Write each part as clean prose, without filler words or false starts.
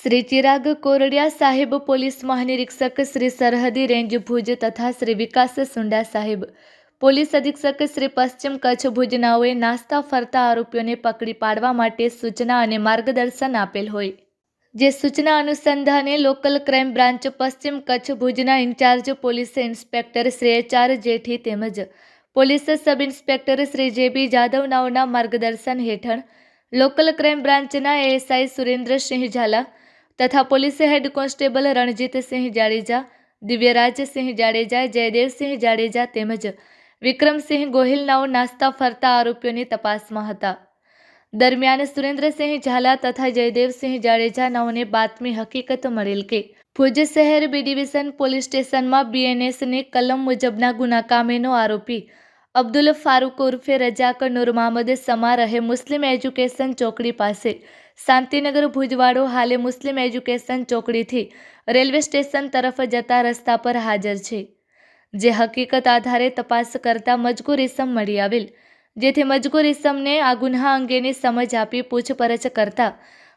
શ્રી ચિરાગ કોરડિયા સાહેબ, પોલીસ મહાનિરીક્ષક શ્રી સરહદી રેન્જ ભુજ તથા શ્રી વિકાસ સુંડા સાહેબ, પોલીસ અધિક્ષક શ્રી પશ્ચિમ કચ્છ ભુજ નાઓએ નાસ્તા ફરતા આરોપીઓને પકડી પાડવા માટે સૂચના અને માર્ગદર્શન આપેલ હોય, જે સૂચના અનુસંધાને લોકલ ક્રાઇમ બ્રાન્ચ પશ્ચિમ કચ્છ ભુજના incharge police inspector Shri HR Jethi તેમજ police sub inspector Shri JB Jadav નાઓના માર્ગદર્શન હેઠળ લોકલ ક્રાઇમ બ્રાન્ચના ASI સુરેન્દ્રસિંહ ઝાલા તથા police head constable Ranjitsinh Jadeja, Divyarajsinh Jadeja, Jaydevsinh Jadeja તેમજ વિક્રમસિંહ ગોહિલ નાઓ નાસ્તા ફરતા આરોપીઓની તપાસમાં હતા. દરમિયાન સુરેન્દ્રસિંહ ઝાલા તથા જયદેવસિંહ જાડેજા નાઓને બાતમી હકીકત મળેલ કે ભુજ શહેર B ડિવિઝન પોલીસ સ્ટેશનમાં BNSની કલમ મુજબના ગુના કામેનો આરોપી અબ્દુલ ફારૂક ઉર્ફે રજાક નૂર મહમદ સમા રહે મુસ્લિમ એજ્યુકેશન ચોકડી પાસે શાંતિનગર ભુજવાડો હાલે મુસ્લિમ એજ્યુકેશન ચોકડીથી રેલવે સ્ટેશન તરફ જતા રસ્તા પર હાજર છે. જે હકીકત આધારે તપાસ કરતા મજકૂર ઇસમ મળી આવેલ, જેથી મજકૂર ઇસમને આ ગુન્હા અંગેની સમજ આપી પૂછપરછ કરતા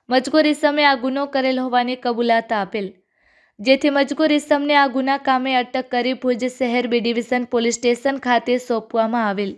મજકૂર ઇસમે આ ગુનો કરેલ હોવાની કબૂલાત આપેલ, જેથી મજકૂર ઇસમને આ ગુના કામે અટક કરી ભુજ શહેર B ડિવિઝન પોલીસ સ્ટેશન ખાતે સોંપવામાં આવેલ.